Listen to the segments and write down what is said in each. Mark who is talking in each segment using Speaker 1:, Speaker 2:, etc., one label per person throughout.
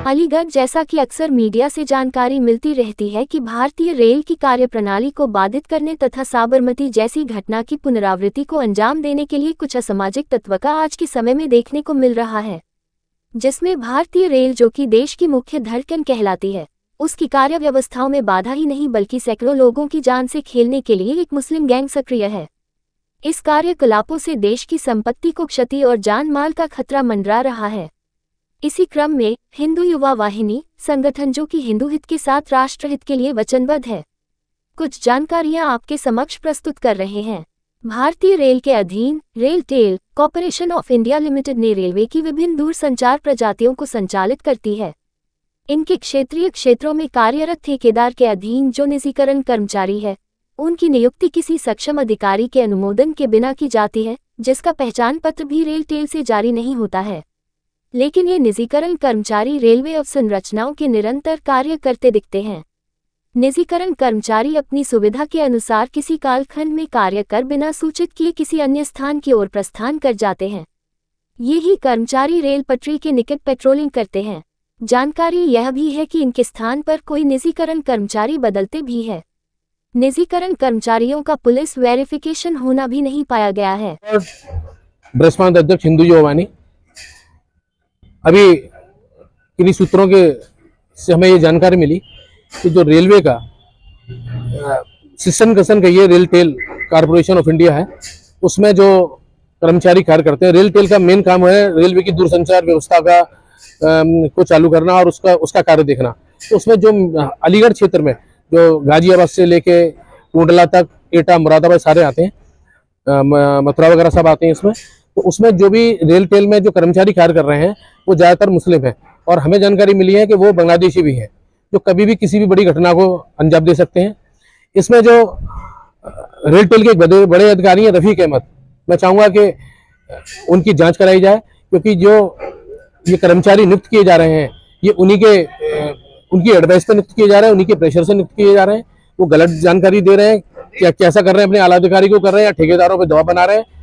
Speaker 1: अलीगढ़। जैसा कि अक्सर मीडिया से जानकारी मिलती रहती है कि भारतीय रेल की कार्यप्रणाली को बाधित करने तथा साबरमती जैसी घटना की पुनरावृत्ति को अंजाम देने के लिए कुछ असामाजिक तत्व का आज के समय में देखने को मिल रहा है, जिसमें भारतीय रेल, जो कि देश की मुख्य धड़कन कहलाती है, उसकी कार्य व्यवस्थाओं में बाधा ही नहीं बल्कि सैकड़ों लोगों की जान से खेलने के लिए एक मुस्लिम गैंग सक्रिय है। इस कार्यकलापों से देश की संपत्ति को क्षति और जान माल का खतरा मंडरा रहा है। इसी क्रम में हिंदू युवा वाहिनी संगठन, जो कि हिंदू हित के साथ राष्ट्रहित के लिए वचनबद्ध है, कुछ जानकारियां आपके समक्ष प्रस्तुत कर रहे हैं। भारतीय रेल के अधीन RailTel corporation of India limited ने रेलवे की विभिन्न दूरसंचार प्रजातियों को संचालित करती है। इनके क्षेत्रीय क्षेत्रों में कार्यरत ठेकेदार के अधीन जो निजीकरण कर्मचारी है, उनकी नियुक्ति किसी सक्षम अधिकारी के अनुमोदन के बिना की जाती है, जिसका पहचान पत्र भी रेलटेल से जारी नहीं होता है। लेकिन ये निजीकरण कर्मचारी रेलवे अवसंरचनाओं के निरंतर कार्य करते दिखते हैं। निजीकरण कर्मचारी अपनी सुविधा के अनुसार किसी कालखंड में कार्य कर बिना सूचित किए किसी अन्य स्थान की ओर प्रस्थान कर जाते हैं। ये ही कर्मचारी रेल पटरी के निकट पेट्रोलिंग करते हैं। जानकारी यह भी है कि इनके स्थान पर कोई निजीकरण कर्मचारी बदलते भी है। निजीकरण कर्मचारियों का पुलिस वेरिफिकेशन होना भी नहीं पाया गया है।
Speaker 2: ब्रह्मांड अध्यक्ष हिंदू युवा वाहिनी, अभी किन्हीं सूत्रों के से हमें ये जानकारी मिली कि जो रेलवे का सिस्टम कसन का ये रेलटेल कॉर्पोरेशन ऑफ इंडिया है, उसमें जो कर्मचारी कार्य करते हैं, रेलटेल का मेन काम है रेलवे की दूरसंचार व्यवस्था का को चालू करना और उसका कार्य देखना। तो उसमें जो अलीगढ़ क्षेत्र में जो गाजियाबाद से लेके टूंडला तक, एटा, मुरादाबाद सारे आते हैं, मथुरा वगैरह सब आते हैं इसमें। तो उसमें जो भी रेलटेल में जो कर्मचारी कार्य कर रहे हैं वो ज़्यादातर मुस्लिम हैं, और हमें जानकारी मिली है कि वो बांग्लादेशी भी हैं, जो कभी भी किसी भी बड़ी घटना को अंजाम दे सकते हैं। इसमें जो रेलटेल के बड़े अधिकारी हैं रफीक अहमद, मैं चाहूँगा कि उनकी जांच कराई जाए, क्योंकि जो ये कर्मचारी नियुक्त किए जा रहे हैं ये उनकी एडवाइस पे नियुक्त किए जा रहे हैं, उन्हीं के प्रेशर से नियुक्त किए जा रहे हैं। वो गलत जानकारी दे रहे हैं, क्या कैसा कर रहे हैं, अपने आला अधिकारी को कर रहे हैं या ठेकेदारों पर दबाव बना रहे हैं।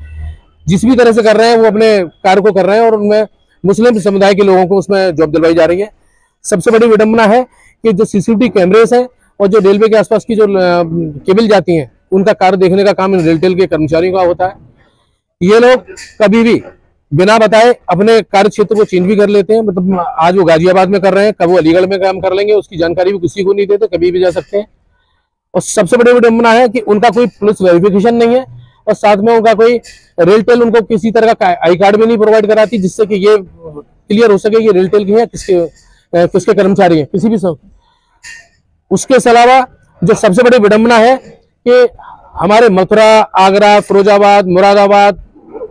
Speaker 2: जिस भी तरह से कर रहे हैं वो अपने कार्य को कर रहे हैं, और उनमें मुस्लिम समुदाय के लोगों को उसमें जॉब दिलवाई जा रही है। सबसे बड़ी विडंबना है कि जो सीसीटीवी कैमरेस हैं और जो रेलवे के आसपास की जो केबल जाती हैं, उनका कार्य देखने का काम इन रेलटेल के कर्मचारियों का होता है। ये लोग कभी भी बिना बताए अपने कार्य क्षेत्र को चेंज भी कर लेते हैं। मतलब आज वो गाजियाबाद में कर रहे हैं, कब वो अलीगढ़ में काम कर लेंगे, उसकी जानकारी भी किसी को नहीं देते, कभी भी जा सकते हैं। और सबसे बड़ी विडंबना है कि उनका कोई पुलिस वेरिफिकेशन नहीं है, और साथ में उनका कोई रेलटेल उनको किसी तरह का आई कार्ड भी नहीं प्रोवाइड कराती, जिससे कि ये क्लियर हो सके कि रेलटेल की है किसके कर्मचारी हैं किसी भी सब। उसके अलावा जो सबसे बड़ी विडंबना है कि हमारे मथुरा, आगरा, फिरोजाबाद, मुरादाबाद,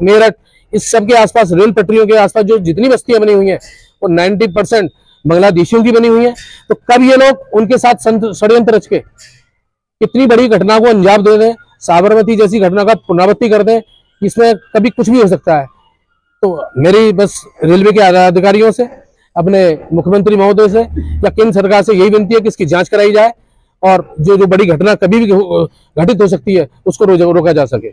Speaker 2: मेरठ, इस सब के आसपास, रेल पटरियों के आसपास जो जितनी बस्तियां बनी हुई हैं वो 90% बांग्लादेशियों की बनी हुई हैं। तो कब ये लोग उनके साथ षड्यंत्र रच के कितनी बड़ी घटना को अंजाम दे दें, साबरमती जैसी घटना का पुनरावृत्ति कर दें, इसमें कभी कुछ भी हो सकता है। तो मेरी बस रेलवे के अधिकारियों से, अपने मुख्यमंत्री महोदय से या केंद्र सरकार से यही विनती है कि इसकी जांच कराई जाए, और जो बड़ी घटना कभी भी घटित हो सकती है उसको रोका जा सके।